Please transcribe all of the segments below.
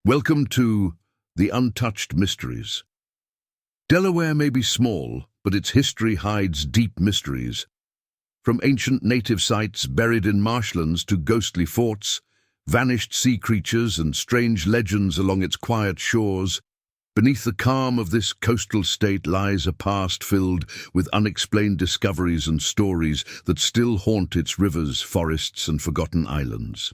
Welcome to the Untouched Mysteries. Delaware may be small, but its history hides deep mysteries. From ancient native sites buried in marshlands to ghostly forts, vanished sea creatures and strange legends along its quiet shores, beneath the calm of this coastal state lies a past filled with unexplained discoveries and stories that still haunt its rivers, forests, and forgotten islands.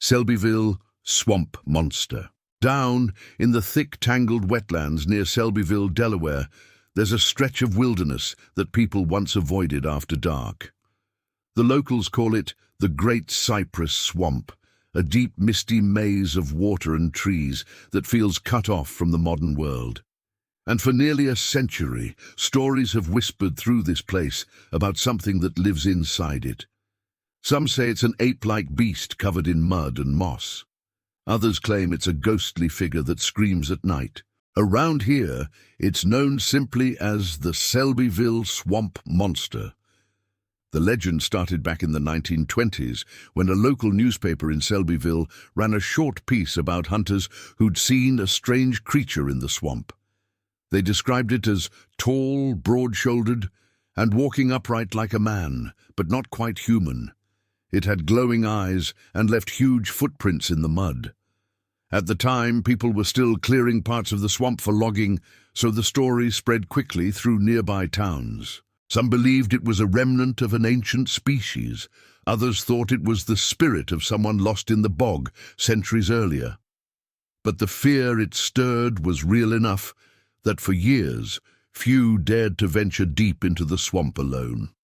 Selbyville Swamp Monster. Down in the thick, tangled wetlands near Selbyville, Delaware, there's a stretch of wilderness that people once avoided after dark. The locals call it the Great Cypress Swamp, a deep, misty maze of water and trees that feels cut off from the modern world. And for nearly a century, stories have whispered through this place about something that lives inside it. Some say it's an ape-like beast covered in mud and moss. Others claim it's a ghostly figure that screams at night. Around here, it's known simply as the Selbyville Swamp Monster. The legend started back in the 1920s when a local newspaper in Selbyville ran a short piece about hunters who'd seen a strange creature in the swamp. They described it as tall, broad-shouldered, and walking upright like a man, but not quite human. It had glowing eyes and left huge footprints in the mud. At the time, people were still clearing parts of the swamp for logging, so the story spread quickly through nearby towns. Some believed it was a remnant of an ancient species. Others thought it was the spirit of someone lost in the bog centuries earlier. But the fear it stirred was real enough that for years, few dared to venture deep into the swamp alone.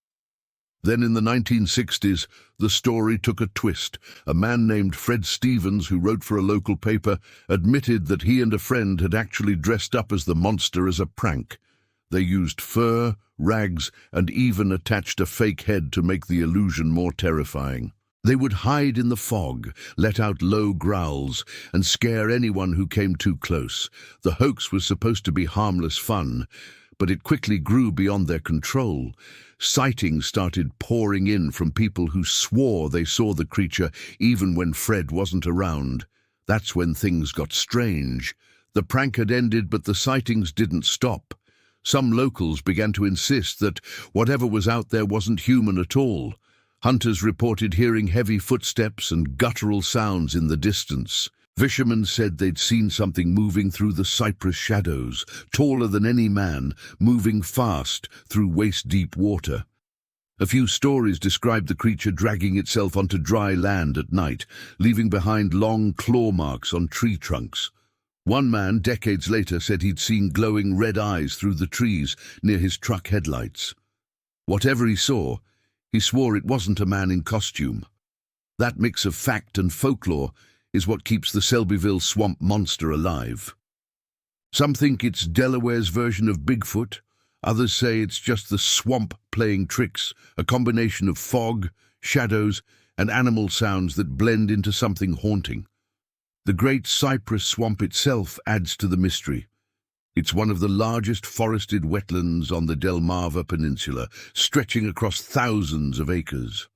Then in the 1960s, the story took a twist. A man named Fred Stevens, who wrote for a local paper, admitted that he and a friend had actually dressed up as the monster as a prank. They used fur, rags, and even attached a fake head to make the illusion more terrifying. They would hide in the fog, let out low growls, and scare anyone who came too close. The hoax was supposed to be harmless fun, but it quickly grew beyond their control. Sightings started pouring in from people who swore they saw the creature even when Fred wasn't around. That's when things got strange. The prank had ended, but the sightings didn't stop. Some locals began to insist that whatever was out there wasn't human at all. Hunters reported hearing heavy footsteps and guttural sounds in the distance. Fishermen said they'd seen something moving through the cypress shadows, taller than any man, moving fast through waist-deep water. A few stories described the creature dragging itself onto dry land at night, leaving behind long claw marks on tree trunks. One man, decades later, said he'd seen glowing red eyes through the trees near his truck headlights. Whatever he saw, he swore it wasn't a man in costume. That mix of fact and folklore is what keeps the Selbyville Swamp Monster alive. Some think it's Delaware's version of Bigfoot. Others say it's just the swamp playing tricks, a combination of fog, shadows, and animal sounds that blend into something haunting. The Great Cypress Swamp itself adds to the mystery. It's one of the largest forested wetlands on the Delmarva Peninsula, stretching across thousands of acres.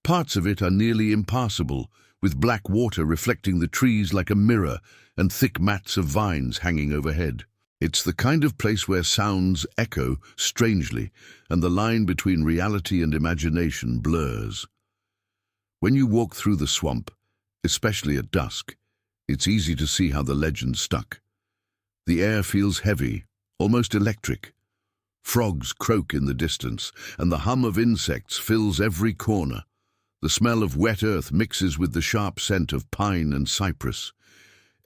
Parts of it are nearly impassable, with black water reflecting the trees like a mirror and thick mats of vines hanging overhead. It's the kind of place where sounds echo strangely, and the line between reality and imagination blurs. When you walk through the swamp, especially at dusk, it's easy to see how the legend stuck. The air feels heavy, almost electric. Frogs croak in the distance, and the hum of insects fills every corner. The smell of wet earth mixes with the sharp scent of pine and cypress.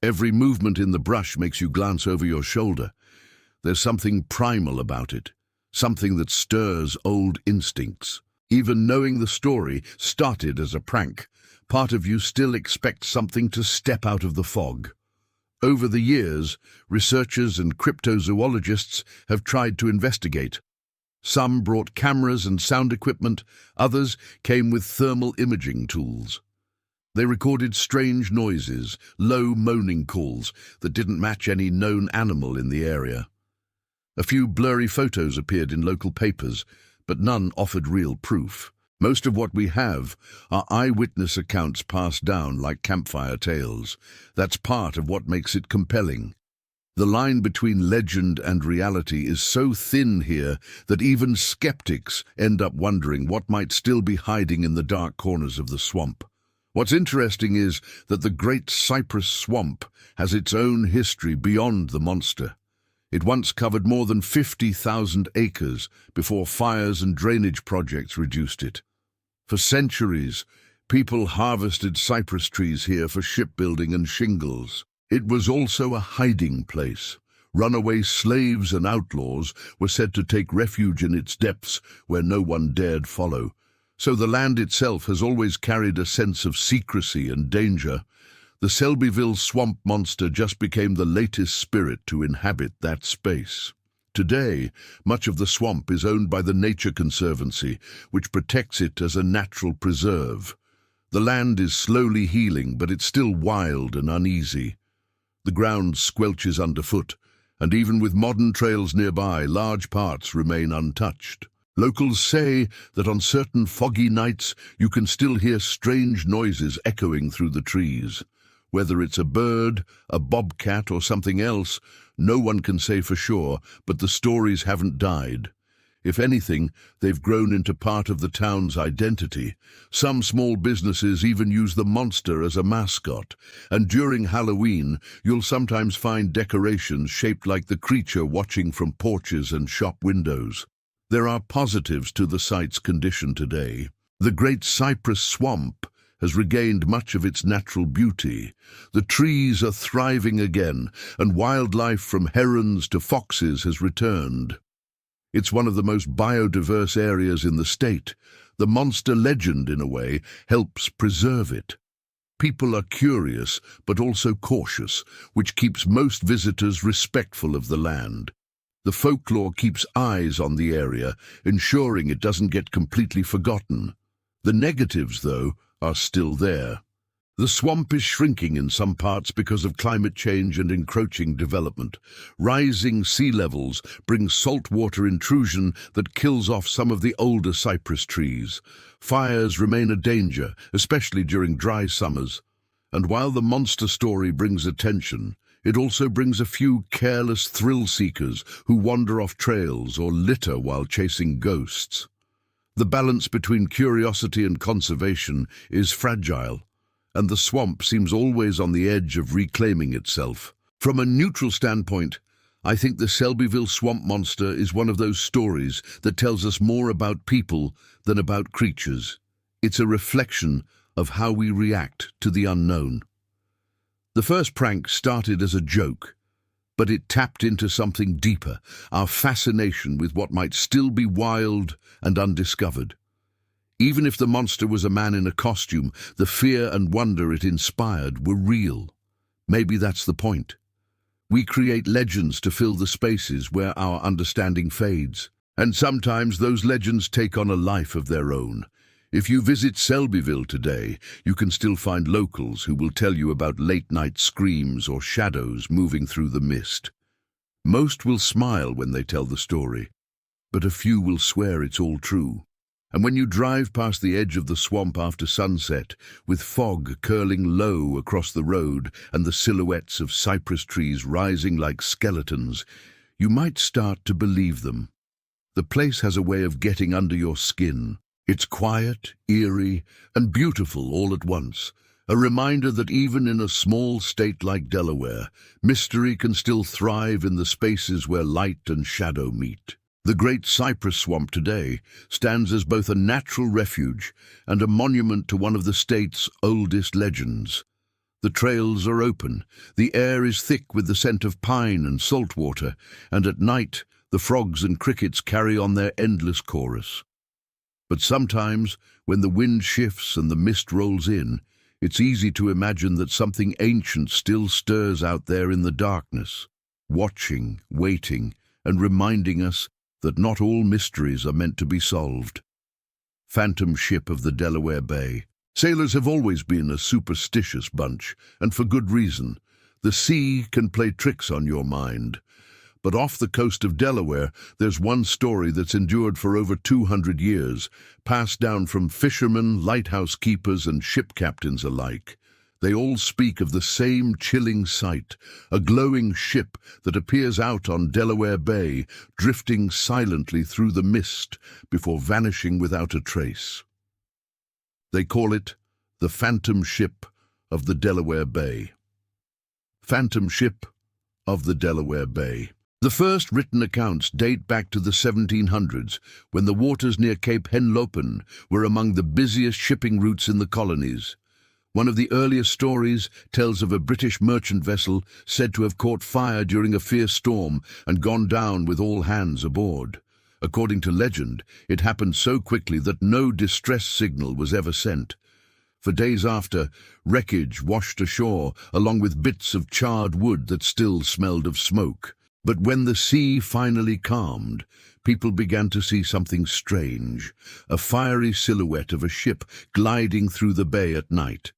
Every movement in the brush makes you glance over your shoulder. There's something primal about it, something that stirs old instincts. Even knowing the story started as a prank, part of you still expects something to step out of the fog. Over the years, researchers and cryptozoologists have tried to investigate. Some brought cameras and sound equipment, others came with thermal imaging tools. They recorded strange noises, low moaning calls that didn't match any known animal in the area. A few blurry photos appeared in local papers, but none offered real proof. Most of what we have are eyewitness accounts passed down like campfire tales. That's part of what makes it compelling. The line between legend and reality is so thin here that even skeptics end up wondering what might still be hiding in the dark corners of the swamp. What's interesting is that the Great Cypress Swamp has its own history beyond the monster. It once covered more than 50,000 acres before fires and drainage projects reduced it. For centuries, people harvested cypress trees here for shipbuilding and shingles. It was also a hiding place. Runaway slaves and outlaws were said to take refuge in its depths where no one dared follow. So the land itself has always carried a sense of secrecy and danger. The Selbyville Swamp Monster just became the latest spirit to inhabit that space. Today, much of the swamp is owned by the Nature Conservancy, which protects it as a natural preserve. The land is slowly healing, but it's still wild and uneasy. The ground squelches underfoot, and even with modern trails nearby, large parts remain untouched. Locals say that on certain foggy nights you can still hear strange noises echoing through the trees. Whether it's a bird, a bobcat, or something else, no one can say for sure, but the stories haven't died. If anything, they've grown into part of the town's identity. Some small businesses even use the monster as a mascot, and during Halloween, you'll sometimes find decorations shaped like the creature watching from porches and shop windows. There are positives to the site's condition today. The Great Cypress Swamp has regained much of its natural beauty. The trees are thriving again, and wildlife from herons to foxes has returned. It's one of the most biodiverse areas in the state. The monster legend, in a way, helps preserve it. People are curious, but also cautious, which keeps most visitors respectful of the land. The folklore keeps eyes on the area, ensuring it doesn't get completely forgotten. The negatives, though, are still there. The swamp is shrinking in some parts because of climate change and encroaching development. Rising sea levels bring saltwater intrusion that kills off some of the older cypress trees. Fires remain a danger, especially during dry summers. And while the monster story brings attention, it also brings a few careless thrill-seekers who wander off trails or litter while chasing ghosts. The balance between curiosity and conservation is fragile, and the swamp seems always on the edge of reclaiming itself. From a neutral standpoint, I think the Selbyville Swamp Monster is one of those stories that tells us more about people than about creatures. It's a reflection of how we react to the unknown. The first prank started as a joke, but it tapped into something deeper, our fascination with what might still be wild and undiscovered. Even if the monster was a man in a costume, the fear and wonder it inspired were real. Maybe that's the point. We create legends to fill the spaces where our understanding fades, and sometimes those legends take on a life of their own. If you visit Selbyville today, you can still find locals who will tell you about late-night screams or shadows moving through the mist. Most will smile when they tell the story, but a few will swear it's all true. And when you drive past the edge of the swamp after sunset, with fog curling low across the road and the silhouettes of cypress trees rising like skeletons, you might start to believe them. The place has a way of getting under your skin. It's quiet, eerie, and beautiful all at once, a reminder that even in a small state like Delaware, mystery can still thrive in the spaces where light and shadow meet. The Great Cypress Swamp today stands as both a natural refuge and a monument to one of the state's oldest legends. The trails are open, the air is thick with the scent of pine and saltwater, and at night the frogs and crickets carry on their endless chorus. But sometimes, when the wind shifts and the mist rolls in, it's easy to imagine that something ancient still stirs out there in the darkness, watching, waiting, and reminding us that not all mysteries are meant to be solved. Phantom ship of the Delaware Bay. Sailors have always been a superstitious bunch, and for good reason. The sea can play tricks on your mind. But off the coast of Delaware, there's one story that's endured for over 200 years, passed down from fishermen, lighthouse keepers, and ship captains alike. They all speak of the same chilling sight, a glowing ship that appears out on Delaware Bay, drifting silently through the mist before vanishing without a trace. They call it the Phantom Ship of the Delaware Bay. Phantom Ship of the Delaware Bay. The first written accounts date back to the 1700s, when the waters near Cape Henlopen were among the busiest shipping routes in the colonies. One of the earliest stories tells of a British merchant vessel said to have caught fire during a fierce storm and gone down with all hands aboard. According to legend, it happened so quickly that no distress signal was ever sent. For days after, wreckage washed ashore, along with bits of charred wood that still smelled of smoke. But when the sea finally calmed, people began to see something strange, a fiery silhouette of a ship gliding through the bay at night.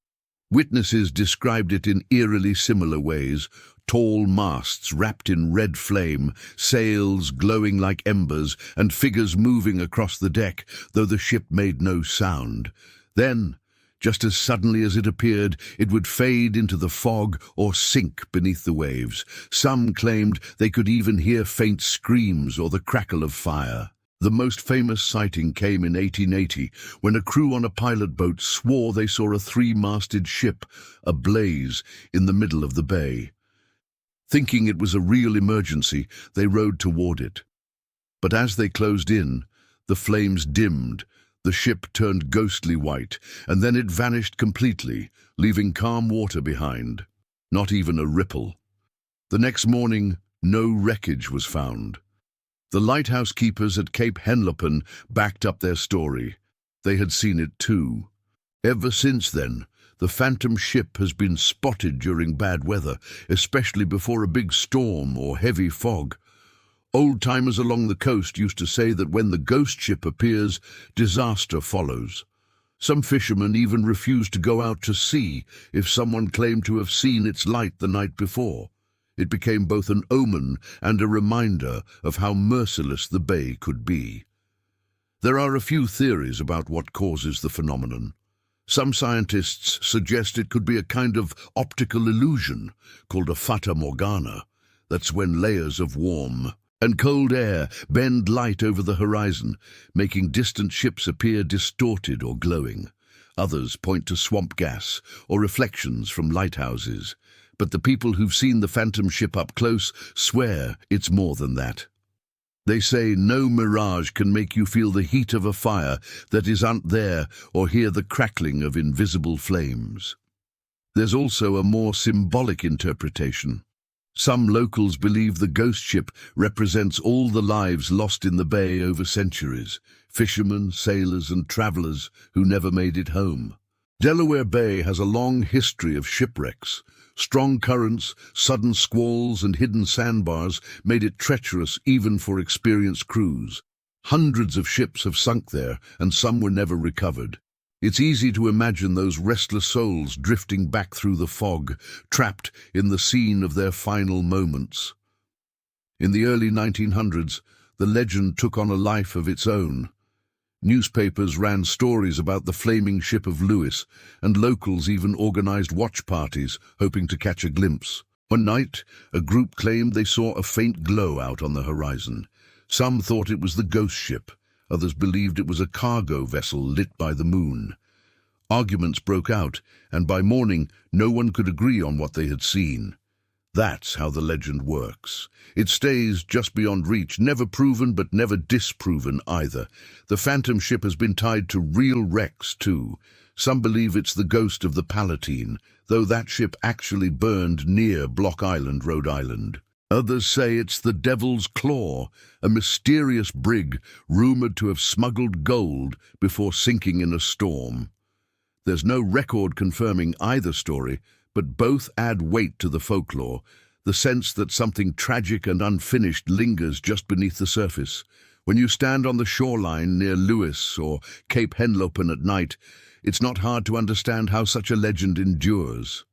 Witnesses described it in eerily similar ways: tall masts wrapped in red flame, sails glowing like embers, and figures moving across the deck, though the ship made no sound. Then, just as suddenly as it appeared, it would fade into the fog or sink beneath the waves. Some claimed they could even hear faint screams or the crackle of fire. The most famous sighting came in 1880, when a crew on a pilot boat swore they saw a three-masted ship ablaze in the middle of the bay. Thinking it was a real emergency, they rowed toward it. But as they closed in, the flames dimmed, the ship turned ghostly white, and then it vanished completely, leaving calm water behind. Not even a ripple. The next morning, no wreckage was found. The lighthouse keepers at Cape Henlopen backed up their story. They had seen it too. Ever since then, the phantom ship has been spotted during bad weather, especially before a big storm or heavy fog. Old-timers along the coast used to say that when the ghost ship appears, disaster follows. Some fishermen even refused to go out to sea if someone claimed to have seen its light the night before. It became both an omen and a reminder of how merciless the bay could be. There are a few theories about what causes the phenomenon. Some scientists suggest it could be a kind of optical illusion called a fata morgana. That's when layers of warm and cold air bend light over the horizon, making distant ships appear distorted or glowing. Others point to swamp gas or reflections from lighthouses. But the people who've seen the phantom ship up close swear it's more than that. They say no mirage can make you feel the heat of a fire that isn't there or hear the crackling of invisible flames. There's also a more symbolic interpretation. Some locals believe the ghost ship represents all the lives lost in the bay over centuries, fishermen, sailors, and travelers who never made it home. Delaware Bay has a long history of shipwrecks. Strong currents, sudden squalls, and hidden sandbars made it treacherous even for experienced crews. Hundreds of ships have sunk there, and some were never recovered. It's easy to imagine those restless souls drifting back through the fog, trapped in the scene of their final moments. In the early 1900s, the legend took on a life of its own. Newspapers ran stories about the flaming ship of Lewis, and locals even organized watch parties, hoping to catch a glimpse. One night, a group claimed they saw a faint glow out on the horizon. Some thought it was the ghost ship. Others believed it was a cargo vessel lit by the moon. Arguments broke out, and by morning, no one could agree on what they had seen. That's how the legend works. It stays just beyond reach, never proven but never disproven either. The phantom ship has been tied to real wrecks too. Some believe it's the ghost of the Palatine, though that ship actually burned near Block Island, Rhode Island. Others say it's the Devil's Claw, a mysterious brig rumored to have smuggled gold before sinking in a storm. There's no record confirming either story, but both add weight to the folklore, the sense that something tragic and unfinished lingers just beneath the surface. When you stand on the shoreline near Lewis or Cape Henlopen at night, it's not hard to understand how such a legend endures.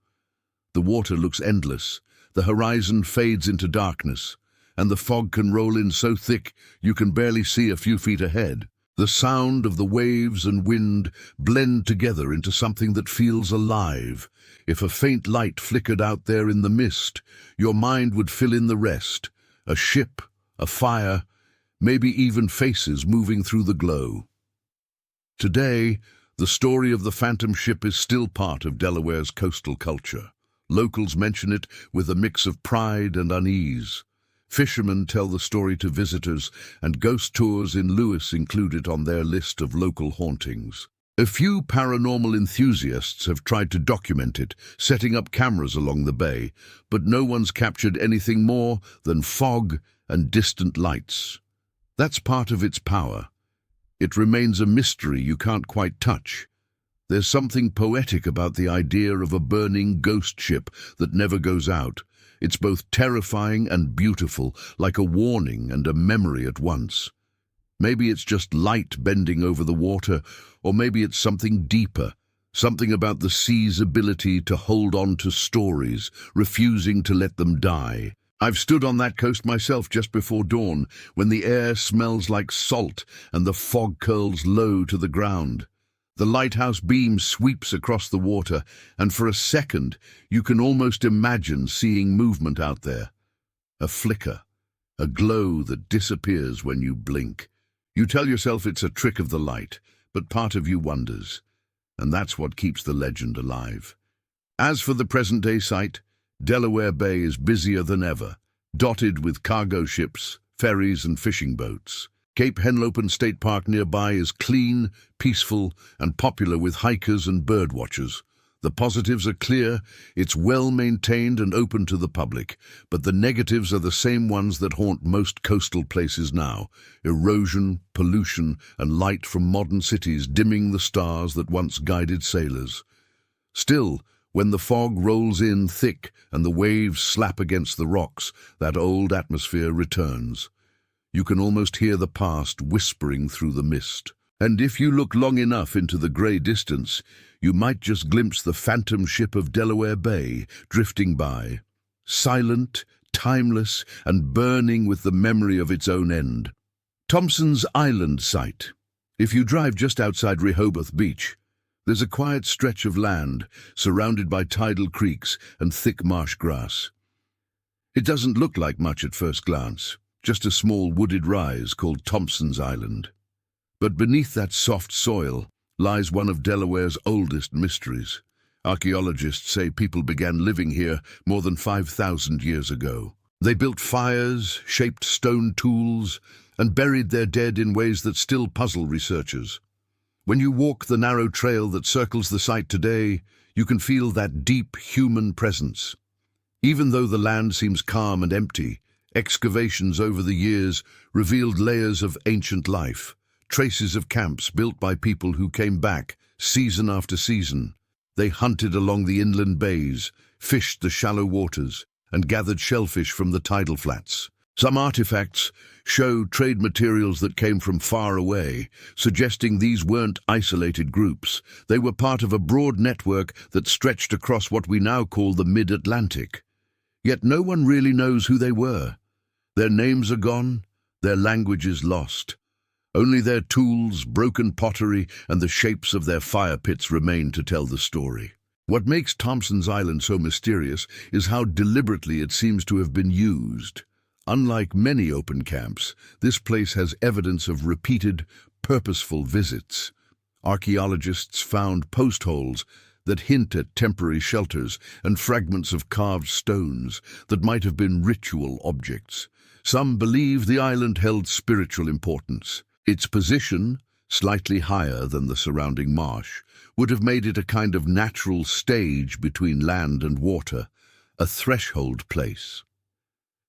The water looks endless, the horizon fades into darkness, and the fog can roll in so thick you can barely see a few feet ahead. The sound of the waves and wind blend together into something that feels alive. If a faint light flickered out there in the mist, your mind would fill in the rest. A ship, a fire, maybe even faces moving through the glow. Today, the story of the phantom ship is still part of Delaware's coastal culture. Locals mention it with a mix of pride and unease. Fishermen tell the story to visitors, and ghost tours in Lewis include it on their list of local hauntings. A few paranormal enthusiasts have tried to document it, setting up cameras along the bay, but no one's captured anything more than fog and distant lights. That's part of its power. It remains a mystery you can't quite touch. There's something poetic about the idea of a burning ghost ship that never goes out. It's both terrifying and beautiful, like a warning and a memory at once. Maybe it's just light bending over the water, or maybe it's something deeper, something about the sea's ability to hold on to stories, refusing to let them die. I've stood on that coast myself just before dawn, when the air smells like salt and the fog curls low to the ground. The lighthouse beam sweeps across the water, and for a second you can almost imagine seeing movement out there. A flicker, a glow that disappears when you blink. You tell yourself it's a trick of the light, but part of you wonders, and that's what keeps the legend alive. As for the present-day site, Delaware Bay is busier than ever, dotted with cargo ships, ferries and fishing boats. Cape Henlopen State Park nearby is clean, peaceful, and popular with hikers and birdwatchers. The positives are clear, it's well-maintained and open to the public, but the negatives are the same ones that haunt most coastal places now: erosion, pollution, and light from modern cities dimming the stars that once guided sailors. Still, when the fog rolls in thick and the waves slap against the rocks, that old atmosphere returns. You can almost hear the past whispering through the mist. And if you look long enough into the grey distance, you might just glimpse the phantom ship of Delaware Bay drifting by, silent, timeless, and burning with the memory of its own end. Thompson's Island site. If you drive just outside Rehoboth Beach, there's a quiet stretch of land surrounded by tidal creeks and thick marsh grass. It doesn't look like much at first glance, just a small wooded rise called Thompson's Island. But beneath that soft soil lies one of Delaware's oldest mysteries. Archaeologists say people began living here more than 5,000 years ago. They built fires, shaped stone tools, and buried their dead in ways that still puzzle researchers. When you walk the narrow trail that circles the site today, you can feel that deep human presence. Even though the land seems calm and empty, excavations over the years revealed layers of ancient life, traces of camps built by people who came back season after season. They hunted along the inland bays, fished the shallow waters, and gathered shellfish from the tidal flats. Some artifacts show trade materials that came from far away, suggesting these weren't isolated groups. They were part of a broad network that stretched across what we now call the Mid-Atlantic. Yet no one really knows who they were. Their names are gone, their languages lost. Only their tools, broken pottery, and the shapes of their fire pits remain to tell the story. What makes Thompson's Island so mysterious is how deliberately it seems to have been used. Unlike many open camps, this place has evidence of repeated, purposeful visits. Archaeologists found post holes that hint at temporary shelters and fragments of carved stones that might have been ritual objects. Some believe the island held spiritual importance. Its position, slightly higher than the surrounding marsh, would have made it a kind of natural stage between land and water, a threshold place.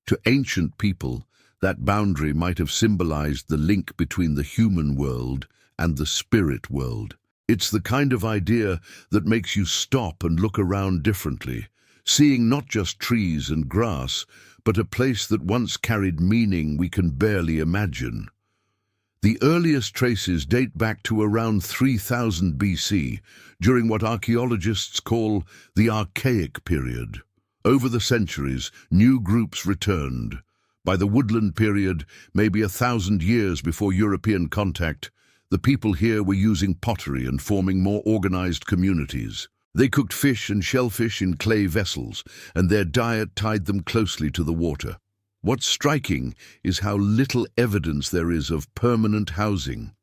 To ancient people, that boundary might have symbolized the link between the human world and the spirit world. It's the kind of idea that makes you stop and look around differently, seeing not just trees and grass, but a place that once carried meaning we can barely imagine. The earliest traces date back to around 3000 BC, during what archaeologists call the Archaic period. Over the centuries, new groups returned, By the woodland period, maybe 1,000 years before European contact, the people here were using pottery and forming more organized communities. They cooked fish and shellfish in clay vessels, and their diet tied them closely to the water. What's striking is how little evidence there is of permanent housing.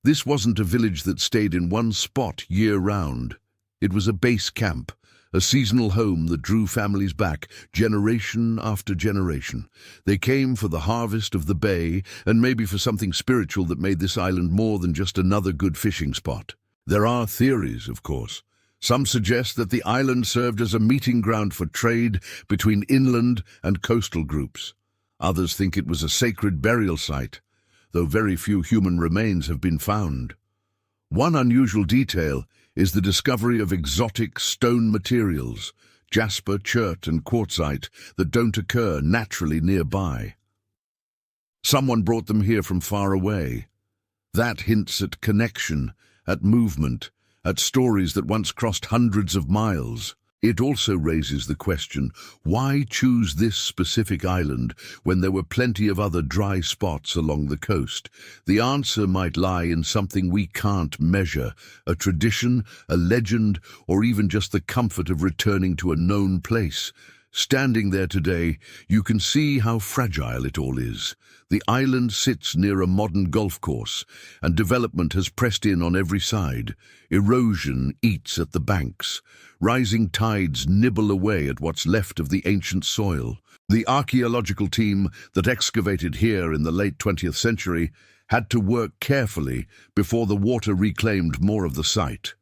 This wasn't a village that stayed in one spot year-round. It was a base camp, a seasonal home that drew families back generation after generation. They came for the harvest of the bay and maybe for something spiritual that made this island more than just another good fishing spot. There are theories, of course. Some suggest that the island served as a meeting ground for trade between inland and coastal groups. Others think it was a sacred burial site, though very few human remains have been found. One unusual detail is the discovery of exotic stone materials, jasper, chert, and quartzite, that don't occur naturally nearby. Someone brought them here from far away. That hints at connection, at movement, at stories that once crossed hundreds of miles. It also raises the question, why choose this specific island when there were plenty of other dry spots along the coast? The answer might lie in something we can't measure, a tradition, a legend, or even just the comfort of returning to a known place. Standing there today, you can see how fragile it all is. The island sits near a modern golf course, and development has pressed in on every side. Erosion eats at the banks. Rising tides nibble away at what's left of the ancient soil. The archaeological team that excavated here in the late 20th century had to work carefully before the water reclaimed more of the site.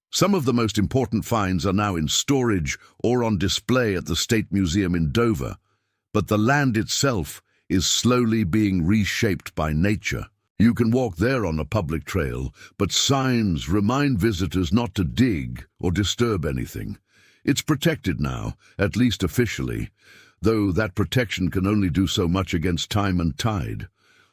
Some of the most important finds are now in storage or on display at the State Museum in Dover, but the land itself is slowly being reshaped by nature. You can walk there on a public trail, but signs remind visitors not to dig or disturb anything. It's protected now, at least officially, though that protection can only do so much against time and tide.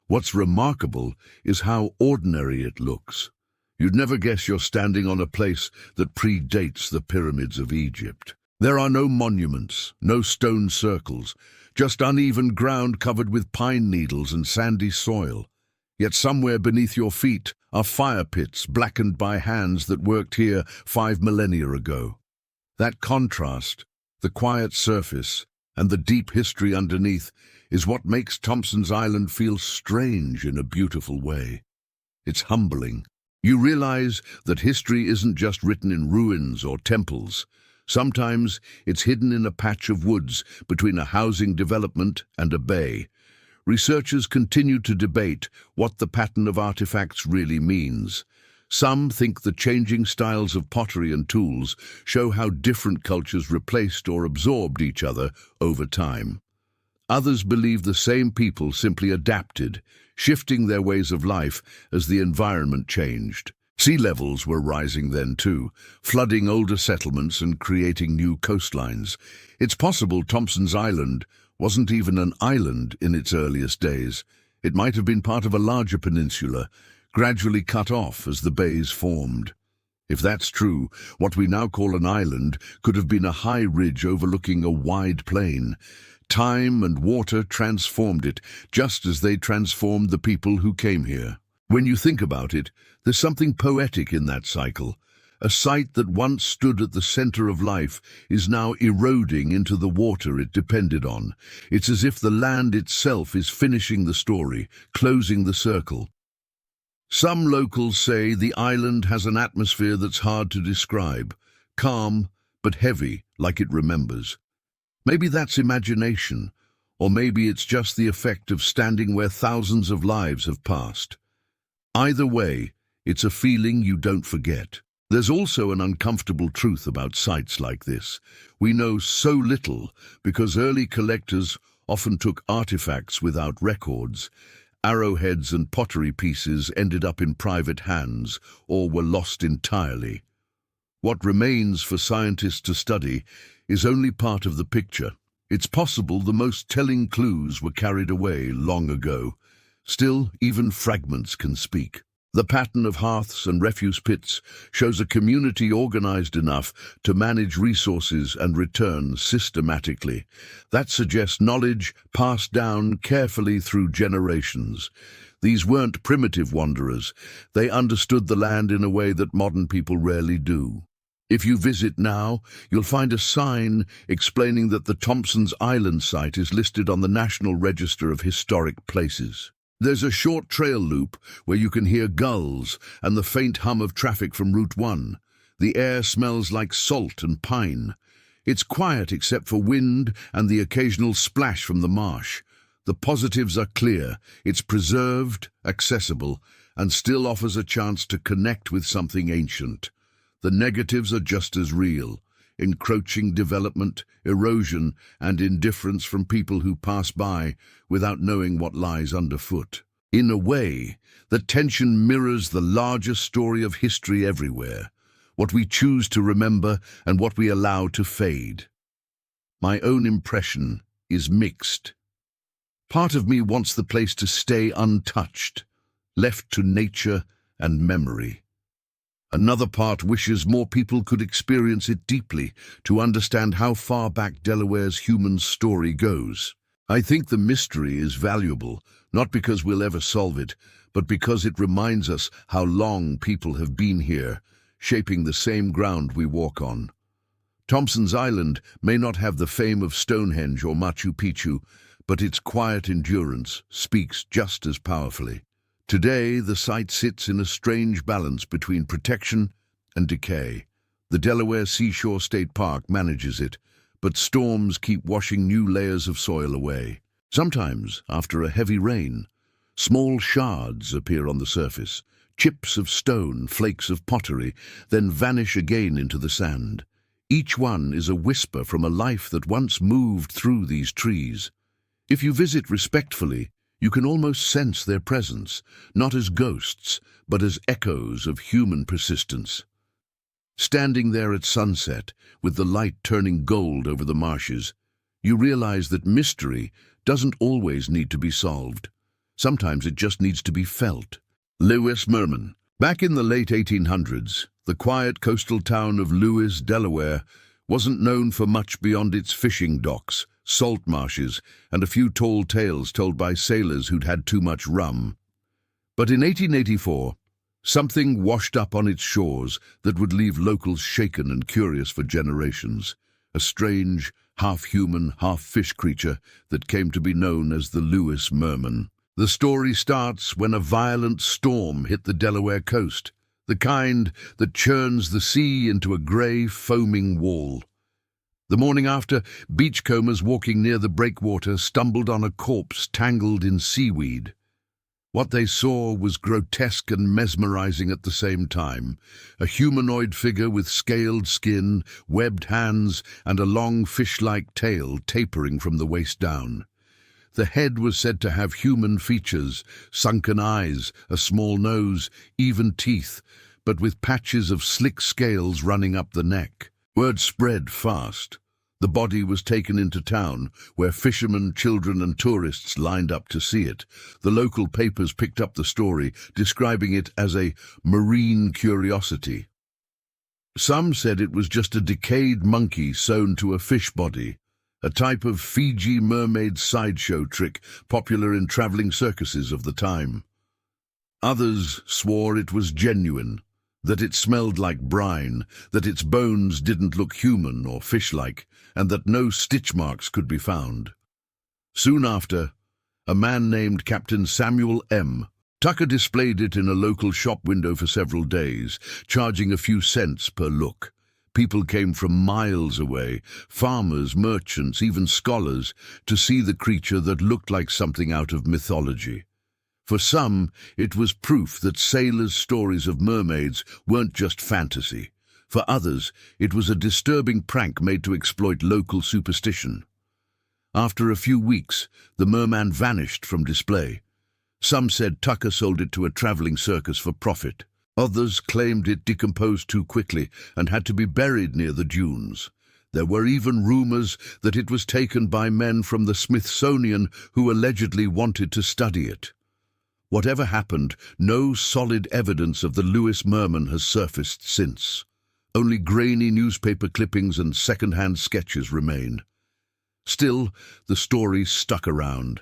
What's remarkable is how ordinary it looks. You'd never guess you're standing on a place that predates the pyramids of Egypt. There are no monuments, no stone circles, just uneven ground covered with pine needles and sandy soil. Yet somewhere beneath your feet are fire pits blackened by hands that worked here 5 millennia ago. That contrast, the quiet surface, and the deep history underneath, is what makes Thompson's Island feel strange in a beautiful way. It's humbling. You realize that history isn't just written in ruins or temples. Sometimes it's hidden in a patch of woods between a housing development and a bay. Researchers continue to debate what the pattern of artifacts really means. Some think the changing styles of pottery and tools show how different cultures replaced or absorbed each other over time. Others believe the same people simply adapted, shifting their ways of life as the environment changed. Sea levels were rising then too, flooding older settlements and creating new coastlines. It's possible Thompson's Island wasn't even an island in its earliest days. It might have been part of a larger peninsula, gradually cut off as the bays formed. If that's true, what we now call an island could have been a high ridge overlooking a wide plain. Time and water transformed it, just as they transformed the people who came here. When you think about it, there's something poetic in that cycle. A site that once stood at the center of life is now eroding into the water it depended on. It's as if the land itself is finishing the story, closing the circle. Some locals say the island has an atmosphere that's hard to describe, calm but heavy, like it remembers. Maybe that's imagination, or maybe it's just the effect of standing where thousands of lives have passed. Either way, it's a feeling you don't forget. There's also an uncomfortable truth about sites like this. We know so little because early collectors often took artifacts without records. Arrowheads and pottery pieces ended up in private hands or were lost entirely. What remains for scientists to study is only part of the picture. It's possible the most telling clues were carried away long ago. Still, even fragments can speak. The pattern of hearths and refuse pits shows a community organized enough to manage resources and return systematically. That suggests knowledge passed down carefully through generations. These weren't primitive wanderers. They understood the land in a way that modern people rarely do. If you visit now, you'll find a sign explaining that the Thompson's Island site is listed on the National Register of Historic Places. There's a short trail loop where you can hear gulls and the faint hum of traffic from Route 1. The air smells like salt and pine. It's quiet except for wind and the occasional splash from the marsh. The positives are clear. It's preserved, accessible, and still offers a chance to connect with something ancient. The negatives are just as real. Encroaching development, erosion, and indifference from people who pass by without knowing what lies underfoot. In a way, the tension mirrors the larger story of history everywhere, what we choose to remember and what we allow to fade. My own impression is mixed. Part of me wants the place to stay untouched, left to nature and memory. Another part wishes more people could experience it deeply to understand how far back Delaware's human story goes. I think the mystery is valuable, not because we'll ever solve it, but because it reminds us how long people have been here, shaping the same ground we walk on. Thompson's Island may not have the fame of Stonehenge or Machu Picchu, but its quiet endurance speaks just as powerfully. Today, the site sits in a strange balance between protection and decay. The Delaware Seashore State Park manages it, but storms keep washing new layers of soil away. Sometimes, after a heavy rain, small shards appear on the surface, chips of stone, flakes of pottery, then vanish again into the sand. Each one is a whisper from a life that once moved through these trees. If you visit respectfully, you can almost sense their presence, not as ghosts, but as echoes of human persistence. Standing there at sunset, with the light turning gold over the marshes, you realize that mystery doesn't always need to be solved. Sometimes it just needs to be felt. Lewis Merman. Back in the late 1800s, the quiet coastal town of Lewis, Delaware, wasn't known for much beyond its fishing docks, salt marshes, and a few tall tales told by sailors who'd had too much rum. But in 1884, something washed up on its shores that would leave locals shaken and curious for generations. A strange, half-human, half-fish creature that came to be known as the Lewis Merman. The story starts when a violent storm hit the Delaware coast, the kind that churns the sea into a grey, foaming wall. The morning after, beachcombers walking near the breakwater stumbled on a corpse tangled in seaweed. What they saw was grotesque and mesmerizing at the same time. A humanoid figure with scaled skin, webbed hands, and a long fish-like tail tapering from the waist down. The head was said to have human features, sunken eyes, a small nose, even teeth, but with patches of slick scales running up the neck. Word spread fast. The body was taken into town, where fishermen, children, and tourists lined up to see it. The local papers picked up the story, describing it as a marine curiosity. Some said it was just a decayed monkey sewn to a fish body, a type of Fiji mermaid sideshow trick popular in traveling circuses of the time. Others swore it was genuine, that it smelled like brine, that its bones didn't look human or fish-like, and that no stitch marks could be found. Soon after, a man named Captain Samuel M. Tucker displayed it in a local shop window for several days, charging a few cents per look. People came from miles away, farmers, merchants, even scholars, to see the creature that looked like something out of mythology. For some, it was proof that sailors' stories of mermaids weren't just fantasy. For others, it was a disturbing prank made to exploit local superstition. After a few weeks, the merman vanished from display. Some said Tucker sold it to a traveling circus for profit. Others claimed it decomposed too quickly and had to be buried near the dunes. There were even rumors that it was taken by men from the Smithsonian who allegedly wanted to study it. Whatever happened, no solid evidence of the Lewis merman has surfaced since. Only grainy newspaper clippings and second-hand sketches remain. Still, the story stuck around.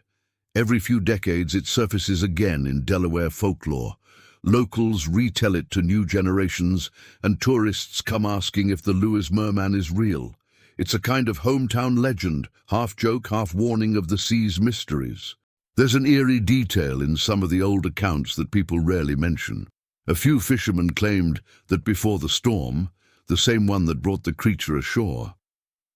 Every few decades it surfaces again in Delaware folklore. Locals retell it to new generations, and tourists come asking if the Lewis merman is real. It's a kind of hometown legend, half joke, half warning of the sea's mysteries. There's an eerie detail in some of the old accounts that people rarely mention. A few fishermen claimed that before the storm, the same one that brought the creature ashore,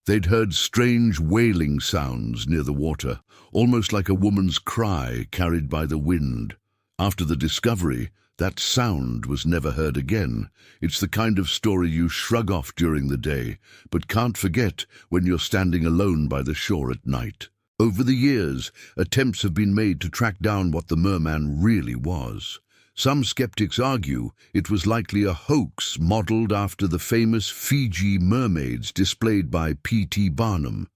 they'd heard strange wailing sounds near the water, almost like a woman's cry carried by the wind. After the discovery, that sound was never heard again. It's the kind of story you shrug off during the day, but can't forget when you're standing alone by the shore at night. Over the years, attempts have been made to track down what the merman really was. Some skeptics argue it was likely a hoax modeled after the famous Fiji mermaids displayed by P.T. Barnum.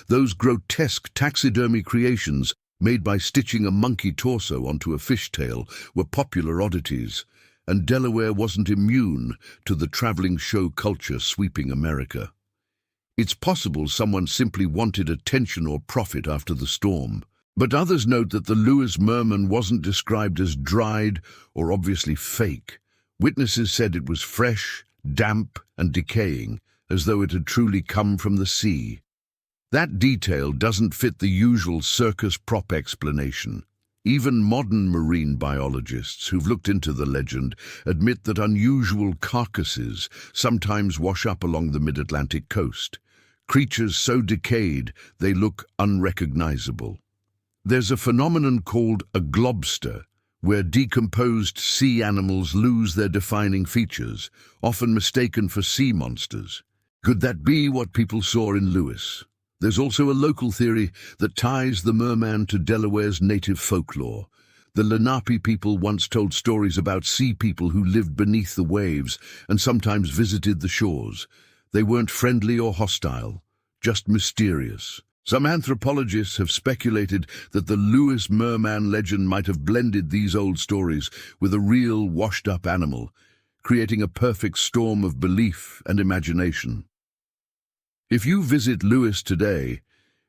Those grotesque taxidermy creations made by stitching a monkey torso onto a fishtail were popular oddities, and Delaware wasn't immune to the traveling show culture sweeping America. It's possible someone simply wanted attention or profit after the storm, but others note that the Lewis merman wasn't described as dried or obviously fake. Witnesses said it was fresh, damp, and decaying, as though it had truly come from the sea. That detail doesn't fit the usual circus prop explanation. Even modern marine biologists who've looked into the legend admit that unusual carcasses sometimes wash up along the mid-Atlantic coast. Creatures so decayed they look unrecognizable. There's a phenomenon called a globster, where decomposed sea animals lose their defining features, often mistaken for sea monsters. Could that be what people saw in Lewis? There's also a local theory that ties the merman to Delaware's native folklore. The Lenape people once told stories about sea people who lived beneath the waves and sometimes visited the shores. They weren't friendly or hostile, just mysterious. Some anthropologists have speculated that the Lewis merman legend might have blended these old stories with a real washed-up animal, creating a perfect storm of belief and imagination. If you visit Lewis today,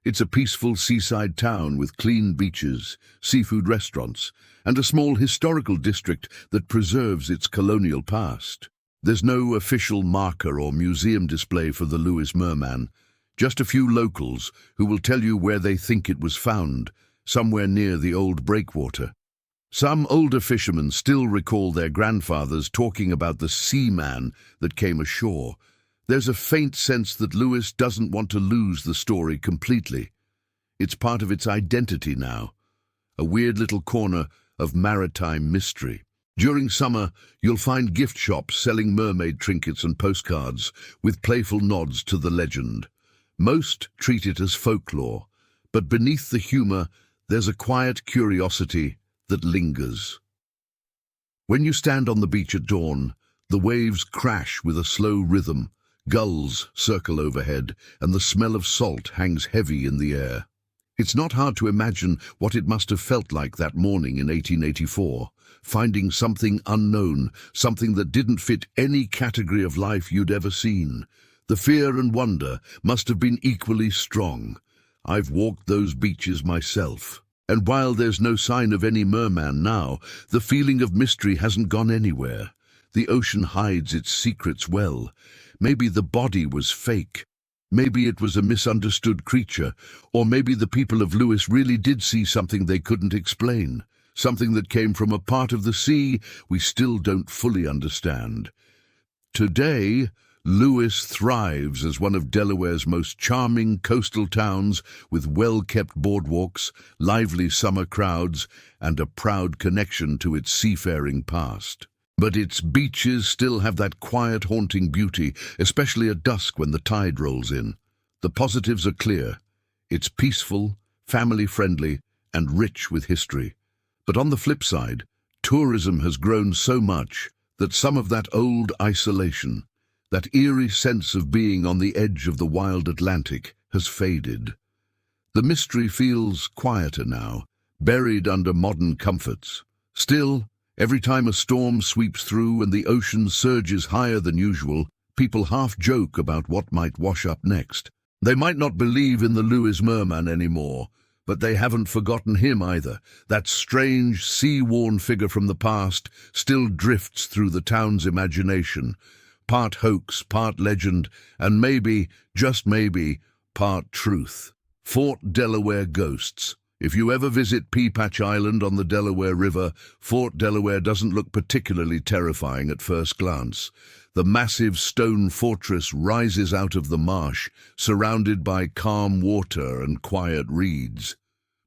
it's a peaceful seaside town with clean beaches, seafood restaurants, and a small historical district that preserves its colonial past. There's no official marker or museum display for the Lewis merman, just a few locals who will tell you where they think it was found, somewhere near the old breakwater. Some older fishermen still recall their grandfathers talking about the seaman that came ashore. There's a faint sense that Lewis doesn't want to lose the story completely. It's part of its identity now, a weird little corner of maritime mystery. During summer, you'll find gift shops selling mermaid trinkets and postcards with playful nods to the legend. Most treat it as folklore, but beneath the humor, there's a quiet curiosity that lingers. When you stand on the beach at dawn, the waves crash with a slow rhythm. Gulls circle overhead, and the smell of salt hangs heavy in the air. It's not hard to imagine what it must have felt like that morning in 1884, finding something unknown, something that didn't fit any category of life you'd ever seen. The fear and wonder must have been equally strong. I've walked those beaches myself, and while there's no sign of any merman now, the feeling of mystery hasn't gone anywhere. The ocean hides its secrets well. Maybe the body was fake. Maybe it was a misunderstood creature, or maybe the people of Lewis really did see something they couldn't explain, something that came from a part of the sea we still don't fully understand. Today, Lewis thrives as one of Delaware's most charming coastal towns, with well-kept boardwalks, lively summer crowds, and a proud connection to its seafaring past. But its beaches still have that quiet, haunting beauty, especially at dusk when the tide rolls in. The positives are clear. It's peaceful, family-friendly, and rich with history. But on the flip side, tourism has grown so much that some of that old isolation, that eerie sense of being on the edge of the wild Atlantic, has faded. The mystery feels quieter now, buried under modern comforts. Still, every time a storm sweeps through and the ocean surges higher than usual, people half joke about what might wash up next. They might not believe in the Lewis Merman anymore, but they haven't forgotten him either. That strange, sea-worn figure from the past still drifts through the town's imagination. Part hoax, part legend, and maybe, just maybe, part truth. Fort Delaware Ghosts. If you ever visit Pea Patch Island on the Delaware River, Fort Delaware doesn't look particularly terrifying at first glance. The massive stone fortress rises out of the marsh, surrounded by calm water and quiet reeds.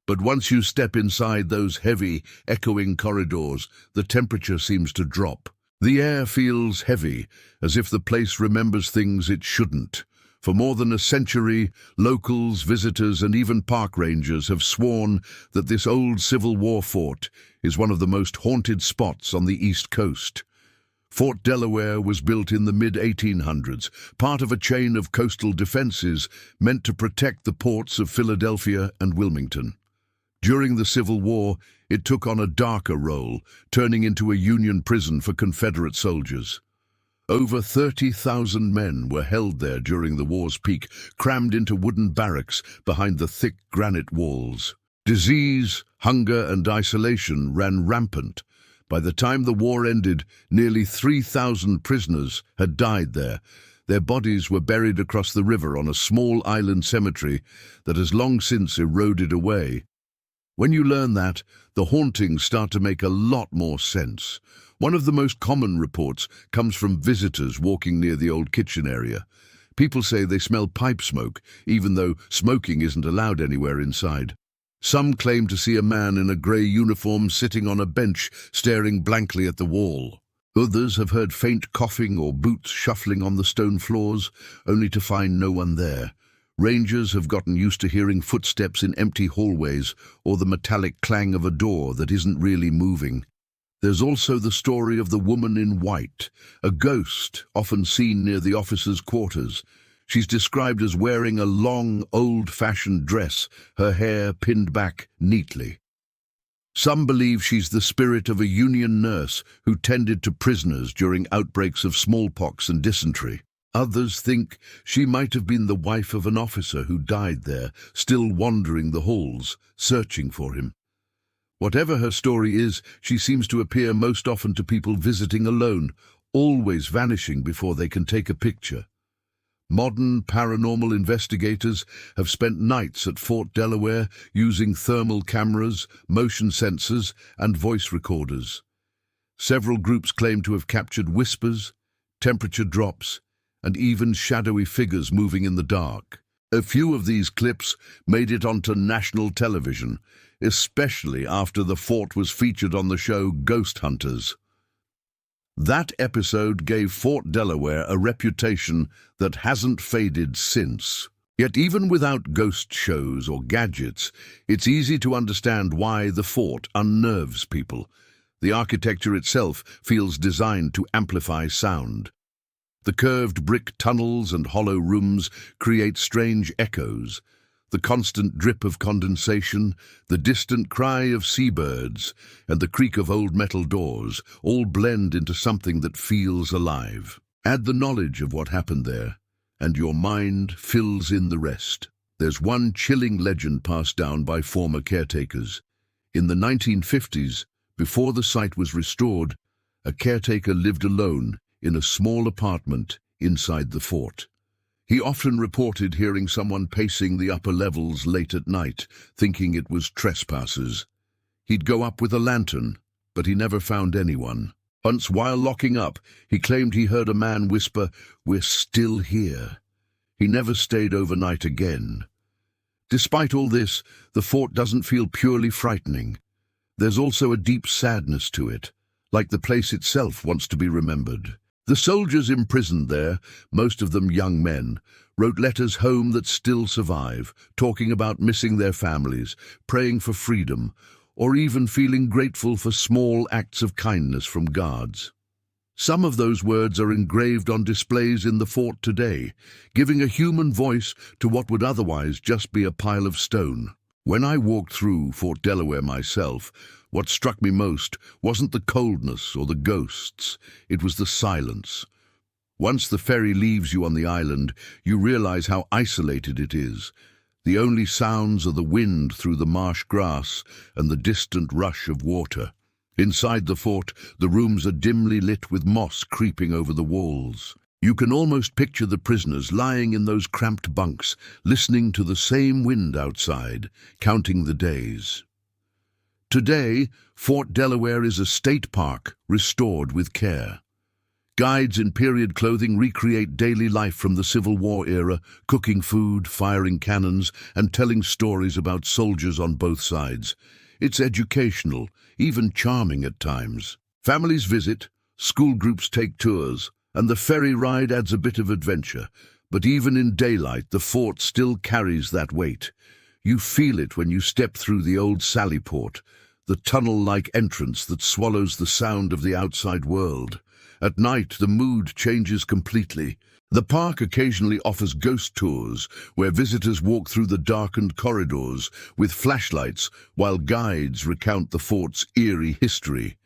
But once you step inside those heavy, echoing corridors, the temperature seems to drop. The air feels heavy, as if the place remembers things it shouldn't. For more than a century, locals, visitors, and even park rangers have sworn that this old Civil War fort is one of the most haunted spots on the East Coast. Fort Delaware was built in the mid-1800s, part of a chain of coastal defenses meant to protect the ports of Philadelphia and Wilmington. During the Civil War, it took on a darker role, turning into a Union prison for Confederate soldiers. Over 30,000 men were held there during the war's peak, crammed into wooden barracks behind the thick granite walls. Disease, hunger, and isolation ran rampant. By the time the war ended, nearly 3,000 prisoners had died there. Their bodies were buried across the river on a small island cemetery that has long since eroded away. When you learn that, the hauntings start to make a lot more sense. One of the most common reports comes from visitors walking near the old kitchen area. People say they smell pipe smoke, even though smoking isn't allowed anywhere inside. Some claim to see a man in a grey uniform sitting on a bench, staring blankly at the wall. Others have heard faint coughing or boots shuffling on the stone floors, only to find no one there. Rangers have gotten used to hearing footsteps in empty hallways or the metallic clang of a door that isn't really moving. There's also the story of the woman in white, a ghost often seen near the officers' quarters. She's described as wearing a long, old-fashioned dress, her hair pinned back neatly. Some believe she's the spirit of a Union nurse who tended to prisoners during outbreaks of smallpox and dysentery. Others think she might have been the wife of an officer who died there, still wandering the halls, searching for him. Whatever her story is, she seems to appear most often to people visiting alone, always vanishing before they can take a picture. Modern paranormal investigators have spent nights at Fort Delaware using thermal cameras, motion sensors, and voice recorders. Several groups claim to have captured whispers, temperature drops, and even shadowy figures moving in the dark. A few of these clips made it onto national television, especially after the fort was featured on the show Ghost Hunters. That episode gave Fort Delaware a reputation that hasn't faded since. Yet even without ghost shows or gadgets, it's easy to understand why the fort unnerves people. The architecture itself feels designed to amplify sound. The curved brick tunnels and hollow rooms create strange echoes. The constant drip of condensation, the distant cry of seabirds, and the creak of old metal doors all blend into something that feels alive. Add the knowledge of what happened there, and your mind fills in the rest. There's one chilling legend passed down by former caretakers. In the 1950s, before the site was restored, a caretaker lived alone in a small apartment inside the fort. He often reported hearing someone pacing the upper levels late at night, thinking it was trespassers. He'd go up with a lantern, but he never found anyone. Once, while locking up, he claimed he heard a man whisper, "We're still here." He never stayed overnight again. Despite all this, the fort doesn't feel purely frightening. There's also a deep sadness to it, like the place itself wants to be remembered. The soldiers imprisoned there, most of them young men, wrote letters home that still survive, talking about missing their families, praying for freedom, or even feeling grateful for small acts of kindness from guards. Some of those words are engraved on displays in the fort today, giving a human voice to what would otherwise just be a pile of stone. When I walked through Fort Delaware myself, what struck me most wasn't the coldness or the ghosts, it was the silence. Once the ferry leaves you on the island, you realize how isolated it is. The only sounds are the wind through the marsh grass and the distant rush of water. Inside the fort, the rooms are dimly lit with moss creeping over the walls. You can almost picture the prisoners lying in those cramped bunks, listening to the same wind outside, counting the days. Today, Fort Delaware is a state park, restored with care. Guides in period clothing recreate daily life from the Civil War era, cooking food, firing cannons, and telling stories about soldiers on both sides. It's educational, even charming at times. Families visit, school groups take tours, and the ferry ride adds a bit of adventure. But even in daylight, the fort still carries that weight. You feel it when you step through the old Sallyport, the tunnel-like entrance that swallows the sound of the outside world. At night, the mood changes completely. The park occasionally offers ghost tours, where visitors walk through the darkened corridors with flashlights while guides recount the fort's eerie history.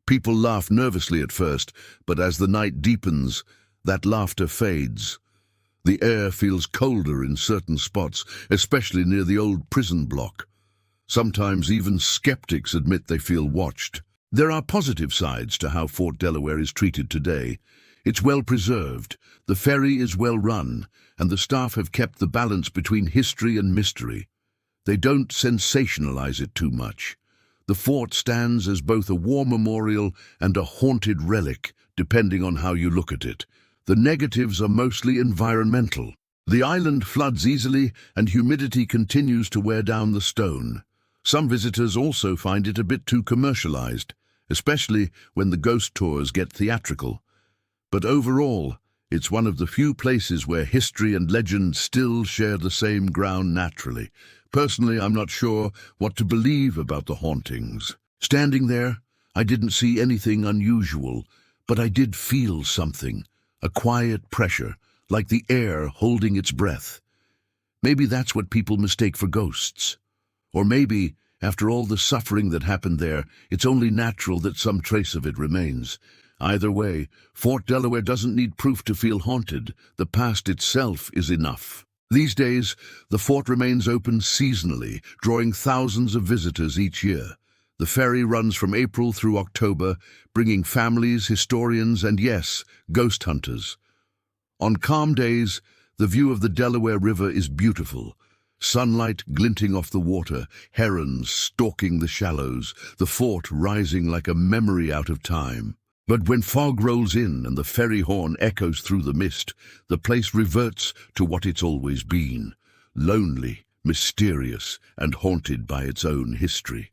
People laugh nervously at first, but as the night deepens, that laughter fades. The air feels colder in certain spots, especially near the old prison block. Sometimes even skeptics admit they feel watched. There are positive sides to how Fort Delaware is treated today. It's well preserved, the ferry is well run, and the staff have kept the balance between history and mystery. They don't sensationalize it too much. The fort stands as both a war memorial and a haunted relic, depending on how you look at it. The negatives are mostly environmental. The island floods easily, and humidity continues to wear down the stone. Some visitors also find it a bit too commercialized, especially when the ghost tours get theatrical. But overall, it's one of the few places where history and legend still share the same ground naturally. Personally, I'm not sure what to believe about the hauntings. Standing there, I didn't see anything unusual, but I did feel something, a quiet pressure, like the air holding its breath. Maybe that's what people mistake for ghosts. Or maybe, after all the suffering that happened there, it's only natural that some trace of it remains. Either way, Fort Delaware doesn't need proof to feel haunted. The past itself is enough. These days, the fort remains open seasonally, drawing thousands of visitors each year. The ferry runs from April through October, bringing families, historians, and yes, ghost hunters. On calm days, the view of the Delaware River is beautiful. Sunlight glinting off the water, herons stalking the shallows, the fort rising like a memory out of time. But when fog rolls in and the ferry horn echoes through the mist, the place reverts to what it's always been: lonely, mysterious, and haunted by its own history.